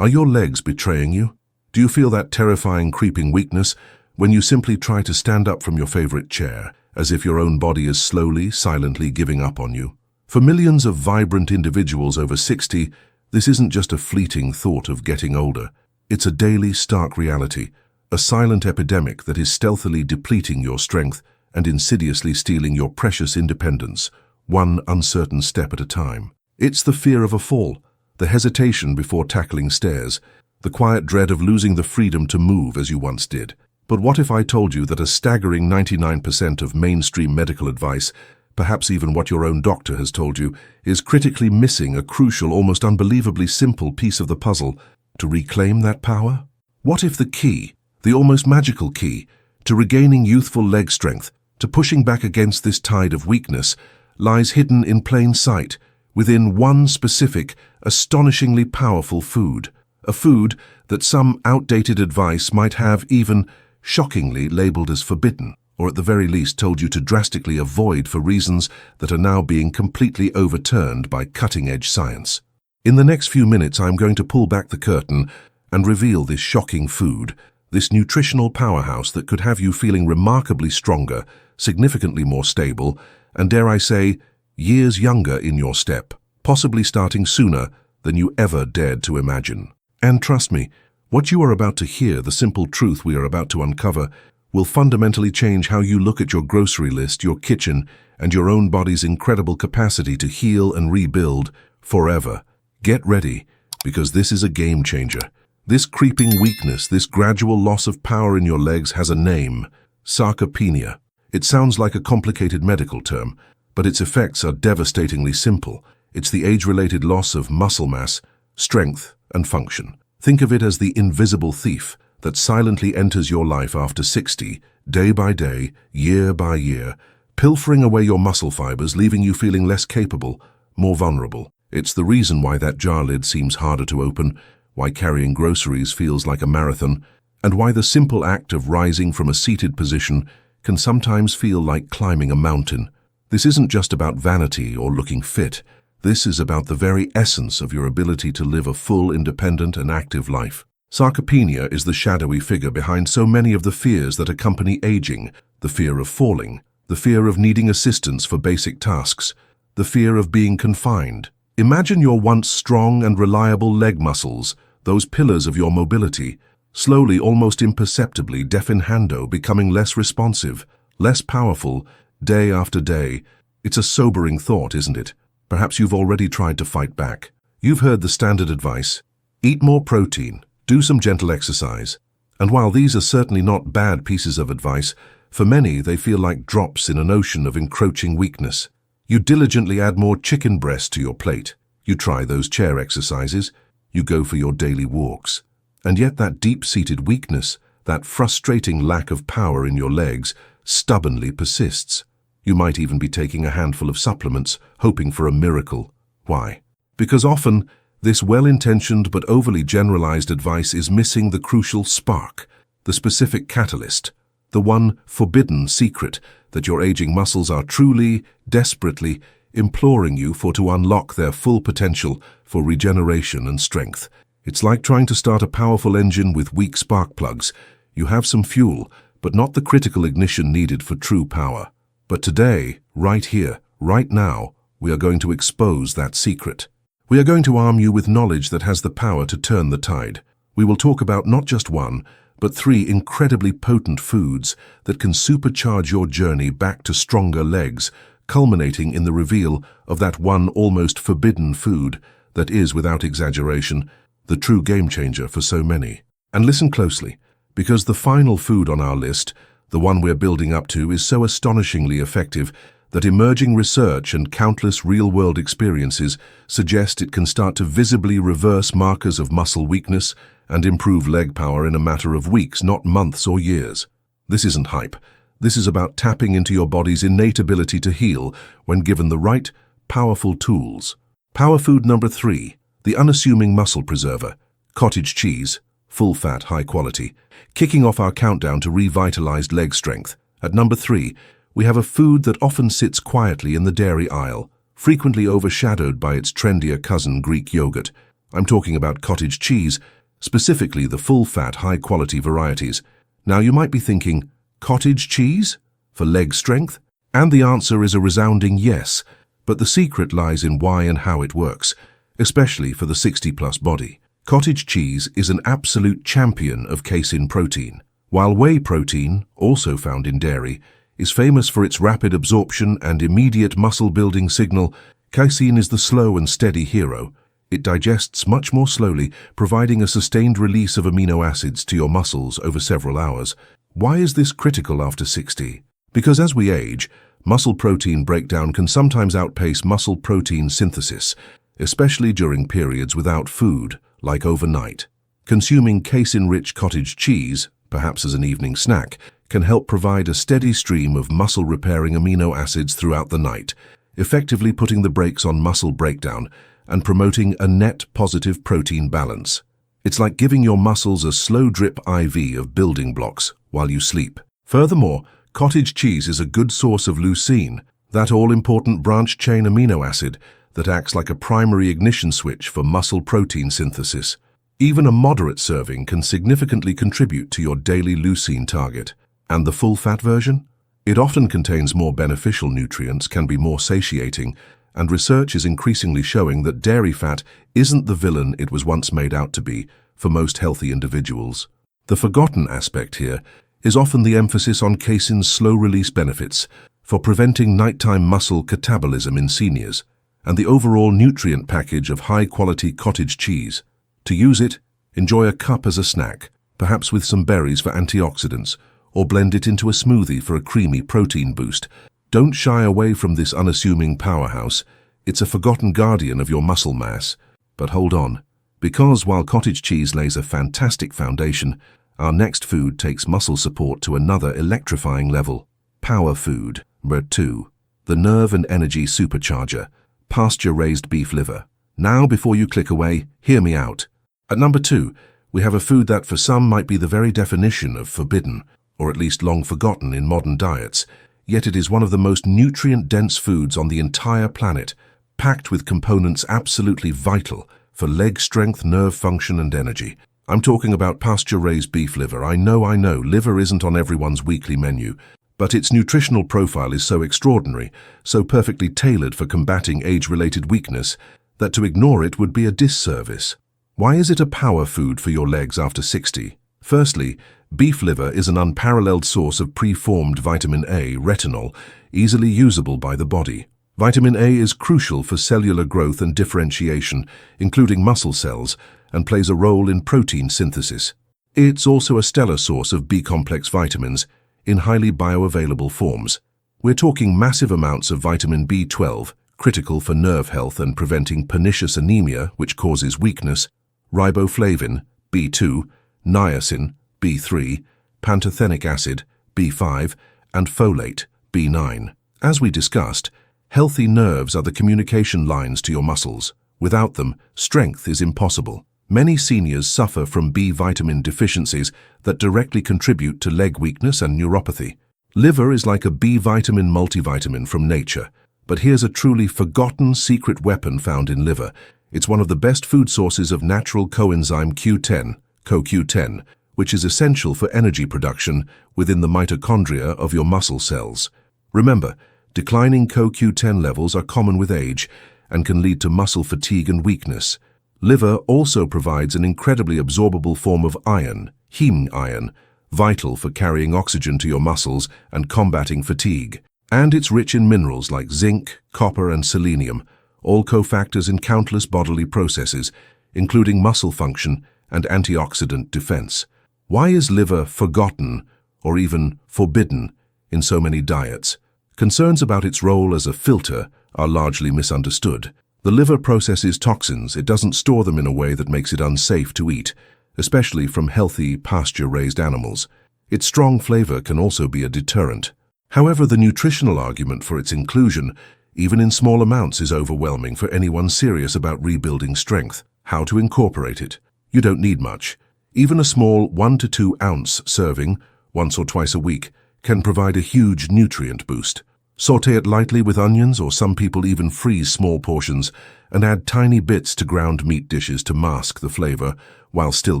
Are your legs betraying you? Do you feel that terrifying creeping weakness when you simply try to stand up from your favorite chair, as if your own body is slowly, silently giving up on you? For millions of vibrant individuals over 60, this isn't just a fleeting thought of getting older. It's a daily, stark reality, a silent epidemic that is stealthily depleting your strength and insidiously stealing your precious independence, one uncertain step at a time. It's the fear of a fall, the hesitation before tackling stairs, the quiet dread of losing the freedom to move as you once did. But what if I told you that a staggering 99% of mainstream medical advice, perhaps even what your own doctor has told you, is critically missing a crucial, almost unbelievably simple piece of the puzzle to reclaim that power? What if the key, the almost magical key, to regaining youthful leg strength, to pushing back against this tide of weakness, lies hidden in plain sight, within one specific, astonishingly powerful food, a food that some outdated advice might have even shockingly labeled as forbidden, or at the very least told you to drastically avoid for reasons that are now being completely overturned by cutting-edge science. In the next few minutes, I'm going to pull back the curtain and reveal this shocking food, this nutritional powerhouse that could have you feeling remarkably stronger, significantly more stable, and dare I say, years younger in your step, possibly starting sooner than you ever dared to imagine. And trust me, what you are about to hear, the simple truth we are about to uncover, will fundamentally change how you look at your grocery list, your kitchen, and your own body's incredible capacity to heal and rebuild forever. Get ready, because this is a game changer. This creeping weakness, this gradual loss of power in your legs has a name: sarcopenia. It sounds like a complicated medical term, but its effects are devastatingly simple. It's the age-related loss of muscle mass, strength, and function. Think of it as the invisible thief that silently enters your life after 60, day by day, year by year, pilfering away your muscle fibers, leaving you feeling less capable, more vulnerable. It's the reason why that jar lid seems harder to open, why carrying groceries feels like a marathon, and why the simple act of rising from a seated position can sometimes feel like climbing a mountain. This isn't just about vanity or looking fit. This is about the very essence of your ability to live a full, independent, and active life. Sarcopenia is the shadowy figure behind so many of the fears that accompany aging: the fear of falling, the fear of needing assistance for basic tasks, the fear of being confined. Imagine your once strong and reliable leg muscles, those pillars of your mobility, slowly, almost imperceptibly, deaf in hando, becoming less responsive, less powerful, day after day. It's a sobering thought, isn't it? Perhaps you've already tried to fight back. You've heard the standard advice: eat more protein, do some gentle exercise. And while these are certainly not bad pieces of advice, for many they feel like drops in an ocean of encroaching weakness. You diligently add more chicken breast to your plate. You try those chair exercises. You go for your daily walks. And yet that deep-seated weakness, that frustrating lack of power in your legs, stubbornly persists. You might even be taking a handful of supplements, hoping for a miracle. Why? Because often, this well-intentioned but overly generalized advice is missing the crucial spark, the specific catalyst, the one forbidden secret that your aging muscles are truly, desperately imploring you for to unlock their full potential for regeneration and strength. It's like trying to start a powerful engine with weak spark plugs. You have some fuel, but not the critical ignition needed for true power. But today, right here, right now, we are going to expose that secret. We are going to arm you with knowledge that has the power to turn the tide. We will talk about not just one, but 3 incredibly potent foods that can supercharge your journey back to stronger legs, culminating in the reveal of that one almost forbidden food that is, without exaggeration, the true game changer for so many. And listen closely, because the final food on our list, the one we're building up to, is so astonishingly effective that emerging research and countless real-world experiences suggest it can start to visibly reverse markers of muscle weakness and improve leg power in a matter of weeks, not months or years. This isn't hype. This is about tapping into your body's innate ability to heal when given the right, powerful tools. Power food number 3, the unassuming muscle preserver, cottage cheese, full-fat, high-quality. Kicking off our countdown to revitalized leg strength. At number 3, we have a food that often sits quietly in the dairy aisle, frequently overshadowed by its trendier cousin Greek yogurt. I'm talking about cottage cheese, specifically the full-fat, high-quality varieties. Now you might be thinking, cottage cheese? For leg strength? And the answer is a resounding yes, but the secret lies in why and how it works, especially for the 60-plus body. Cottage cheese is an absolute champion of casein protein. While whey protein, also found in dairy, is famous for its rapid absorption and immediate muscle-building signal, casein is the slow and steady hero. It digests much more slowly, providing a sustained release of amino acids to your muscles over several hours. Why is this critical after 60? Because as we age, muscle protein breakdown can sometimes outpace muscle protein synthesis, especially during periods without food, like overnight. Consuming casein-rich cottage cheese, perhaps as an evening snack, can help provide a steady stream of muscle-repairing amino acids throughout the night, effectively putting the brakes on muscle breakdown and promoting a net positive protein balance. It's like giving your muscles a slow drip IV of building blocks while you sleep. Furthermore, cottage cheese is a good source of leucine, that all-important branch-chain amino acid that acts like a primary ignition switch for muscle protein synthesis. Even a moderate serving can significantly contribute to your daily leucine target. And the full-fat version? It often contains more beneficial nutrients, can be more satiating, and research is increasingly showing that dairy fat isn't the villain it was once made out to be for most healthy individuals. The forgotten aspect here is often the emphasis on casein's slow-release benefits for preventing nighttime muscle catabolism in seniors, and the overall nutrient package of high-quality cottage cheese. To use it, enjoy a cup as a snack, perhaps with some berries for antioxidants, or blend it into a smoothie for a creamy protein boost. Don't shy away from this unassuming powerhouse. It's a forgotten guardian of your muscle mass. But hold on, because while cottage cheese lays a fantastic foundation, our next food takes muscle support to another electrifying level. Power food. Number 2. The nerve and energy supercharger. Pasture-raised beef liver. Now, before you click away, hear me out. At number 2, we have a food that for some might be the very definition of forbidden, or at least long forgotten in modern diets, yet it is one of the most nutrient-dense foods on the entire planet, packed with components absolutely vital for leg strength, nerve function, and energy. I'm talking about pasture-raised beef liver. I know, liver isn't on everyone's weekly menu, but its nutritional profile is so extraordinary, so perfectly tailored for combating age-related weakness, that to ignore it would be a disservice. Why is it a power food for your legs after 60? Firstly, beef liver is an unparalleled source of preformed vitamin A, retinol, easily usable by the body. Vitamin A is crucial for cellular growth and differentiation, including muscle cells, and plays a role in protein synthesis. It's also a stellar source of B-complex vitamins in highly bioavailable forms. We're talking massive amounts of vitamin B12, critical for nerve health and preventing pernicious anemia, which causes weakness, riboflavin, B2, niacin, B3, pantothenic acid, B5, and folate, B9. As we discussed, healthy nerves are the communication lines to your muscles. Without them, strength is impossible. Many seniors suffer from B vitamin deficiencies that directly contribute to leg weakness and neuropathy. Liver is like a B vitamin multivitamin from nature, but here's a truly forgotten secret weapon found in liver. It's one of the best food sources of natural coenzyme Q10, CoQ10, which is essential for energy production within the mitochondria of your muscle cells. Remember, declining CoQ10 levels are common with age and can lead to muscle fatigue and weakness. Liver also provides an incredibly absorbable form of iron, heme iron, vital for carrying oxygen to your muscles and combating fatigue. And it's rich in minerals like zinc, copper, and selenium, all cofactors in countless bodily processes, including muscle function and antioxidant defense. Why is liver forgotten or even forbidden in so many diets? Concerns about its role as a filter are largely misunderstood. The liver processes toxins. It doesn't store them in a way that makes it unsafe to eat, especially from healthy, pasture-raised animals. Its strong flavor can also be a deterrent. However, the nutritional argument for its inclusion, even in small amounts, is overwhelming for anyone serious about rebuilding strength. How to incorporate it? You don't need much. Even a small 1 to 2 ounce serving, once or twice a week, can provide a huge nutrient boost. Saute it lightly with onions, or some people even freeze small portions and add tiny bits to ground meat dishes to mask the flavor while still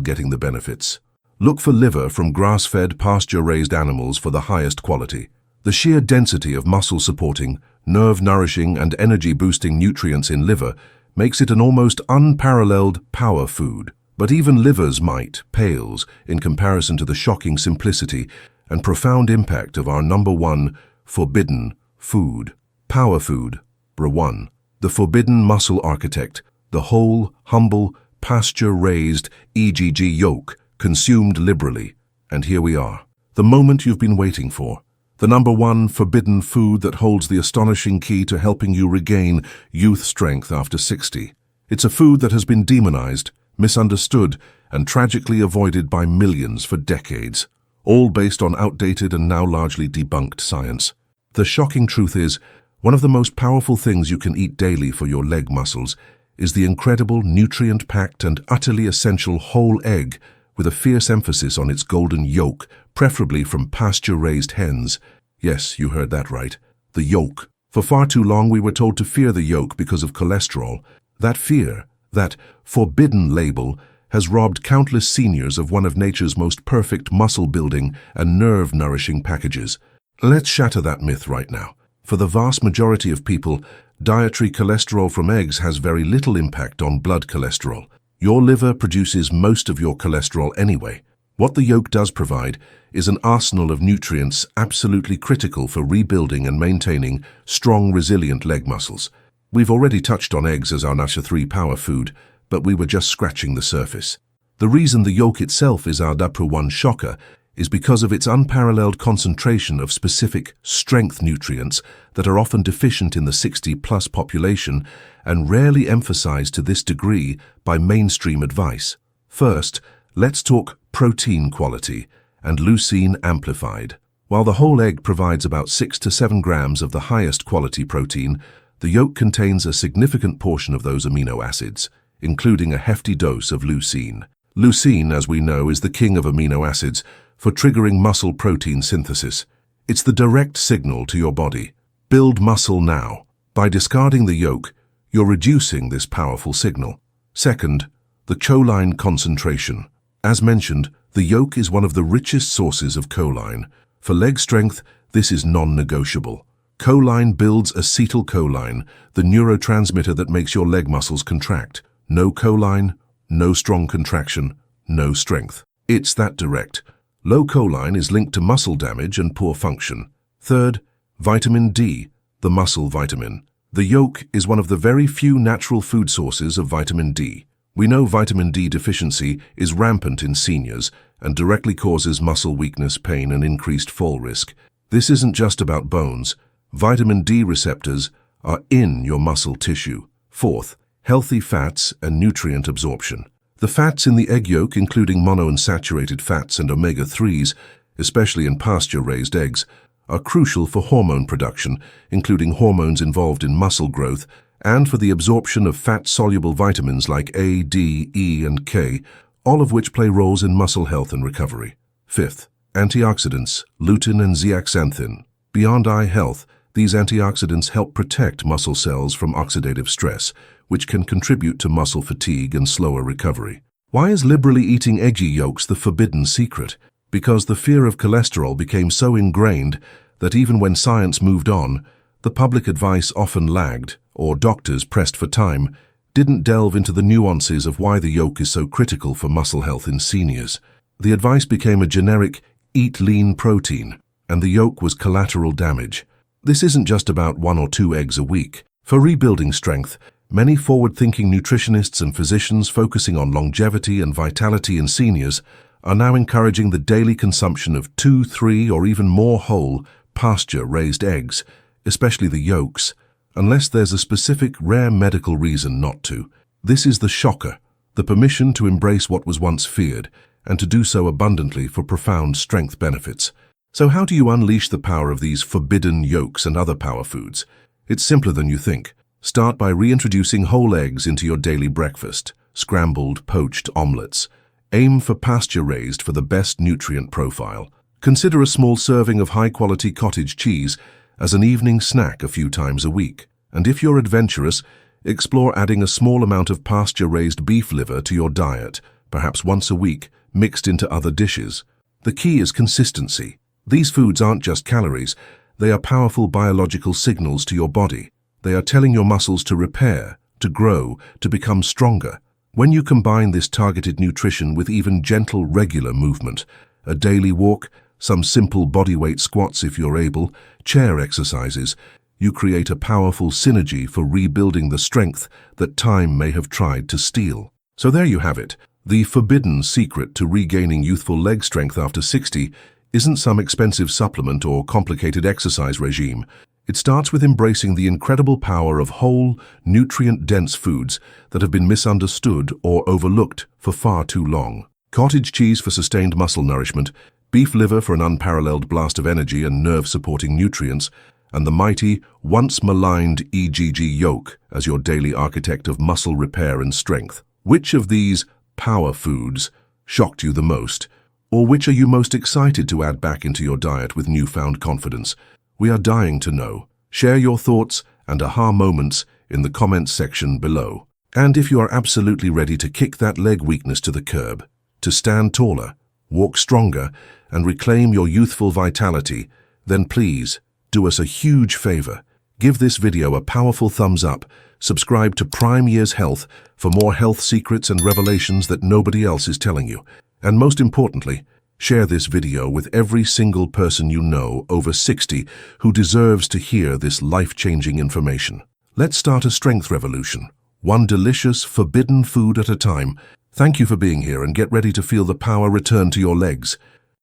getting the benefits. Look for liver from grass-fed, pasture-raised animals for the highest quality. The sheer density of muscle-supporting, nerve-nourishing and energy-boosting nutrients in liver makes it an almost unparalleled power food. But even liver's might pales in comparison to the shocking simplicity and profound impact of our number one forbidden food. Power food. 1. The forbidden muscle architect, the whole, humble, pasture-raised EGG yolk, consumed liberally. And here we are, the moment you've been waiting for. The number one forbidden food that holds the astonishing key to helping you regain youth strength after 60. It's a food that has been demonized, misunderstood, and tragically avoided by millions for decades, all based on outdated and now largely debunked science. The shocking truth is, one of the most powerful things you can eat daily for your leg muscles is the incredible, nutrient-packed and utterly essential whole egg with a fierce emphasis on its golden yolk, preferably from pasture-raised hens. Yes, you heard that right. The yolk. For far too long we were told to fear the yolk because of cholesterol. That fear, that forbidden label, has robbed countless seniors of one of nature's most perfect muscle-building and nerve-nourishing packages. Let's shatter that myth right now. For the vast majority of people, dietary cholesterol from eggs has very little impact on blood cholesterol. Your liver produces most of your cholesterol anyway. What the yolk does provide is an arsenal of nutrients absolutely critical for rebuilding and maintaining strong, resilient leg muscles. We've already touched on eggs as our number 3 power food, but we were just scratching the surface. The reason the yolk itself is our number 1 shocker is because of its unparalleled concentration of specific strength nutrients that are often deficient in the 60-plus population and rarely emphasized to this degree by mainstream advice. First, let's talk protein quality and leucine amplified. While the whole egg provides about 6 to 7 grams of the highest quality protein, the yolk contains a significant portion of those amino acids, including a hefty dose of leucine. Leucine, as we know, is the king of amino acids for triggering muscle protein synthesis. It's the direct signal to your body. Build muscle now. By discarding the yolk, you're reducing this powerful signal. Second, the choline concentration. As mentioned, the yolk is one of the richest sources of choline. For leg strength, this is non-negotiable. Choline builds acetylcholine, the neurotransmitter that makes your leg muscles contract. No choline, no strong contraction, no strength. It's that direct. Low choline is linked to muscle damage and poor function. Third, vitamin D, the muscle vitamin. The yolk is one of the very few natural food sources of vitamin D. We know vitamin D deficiency is rampant in seniors and directly causes muscle weakness, pain, and increased fall risk. This isn't just about bones. Vitamin D receptors are in your muscle tissue. Fourth, healthy fats and nutrient absorption. The fats in the egg yolk, including monounsaturated fats and omega-3s, especially in pasture-raised eggs, are crucial for hormone production, including hormones involved in muscle growth, and for the absorption of fat-soluble vitamins like A, D, E, and K, all of which play roles in muscle health and recovery. Fifth, antioxidants, lutein and zeaxanthin. Beyond eye health, these antioxidants help protect muscle cells from oxidative stress, which can contribute to muscle fatigue and slower recovery. Why is liberally eating egg yolks the forbidden secret? Because the fear of cholesterol became so ingrained that even when science moved on, the public advice often lagged, or doctors, pressed for time, didn't delve into the nuances of why the yolk is so critical for muscle health in seniors. The advice became a generic, eat lean protein, and the yolk was collateral damage. This isn't just about 1 or 2 eggs a week. For rebuilding strength, many forward-thinking nutritionists and physicians focusing on longevity and vitality in seniors are now encouraging the daily consumption of 2, 3, or even more whole, pasture-raised eggs, especially the yolks, unless there's a specific, rare medical reason not to. This is the shocker, the permission to embrace what was once feared, and to do so abundantly for profound strength benefits. So how do you unleash the power of these forbidden yolks and other power foods? It's simpler than you think. Start by reintroducing whole eggs into your daily breakfast, scrambled, poached omelets. Aim for pasture-raised for the best nutrient profile. Consider a small serving of high-quality cottage cheese as an evening snack a few times a week. And if you're adventurous, explore adding a small amount of pasture-raised beef liver to your diet, perhaps once a week, mixed into other dishes. The key is consistency. These foods aren't just calories, they are powerful biological signals to your body. They are telling your muscles to repair, to grow, to become stronger. When you combine this targeted nutrition with even gentle, regular movement, a daily walk, some simple bodyweight squats if you're able, chair exercises, you create a powerful synergy for rebuilding the strength that time may have tried to steal. So there you have it. The forbidden secret to regaining youthful leg strength after 60 isn't some expensive supplement or complicated exercise regime. It starts with embracing the incredible power of whole, nutrient-dense foods that have been misunderstood or overlooked for far too long. Cottage cheese for sustained muscle nourishment, beef liver for an unparalleled blast of energy and nerve-supporting nutrients, and the mighty, once-maligned EGG yolk as your daily architect of muscle repair and strength. Which of these power foods shocked you the most? Or which are you most excited to add back into your diet with newfound confidence? We are dying to know. Share your thoughts and aha moments in the comments section below. And if you are absolutely ready to kick that leg weakness to the curb, to stand taller, walk stronger, and reclaim your youthful vitality, then please do us a huge favor. Give this video a powerful thumbs up, subscribe to Prime Years Health for more health secrets and revelations that nobody else is telling you. And most importantly, share this video with every single person you know over 60 who deserves to hear this life-changing information. Let's start a strength revolution, one delicious, forbidden food at a time. Thank you for being here and get ready to feel the power return to your legs.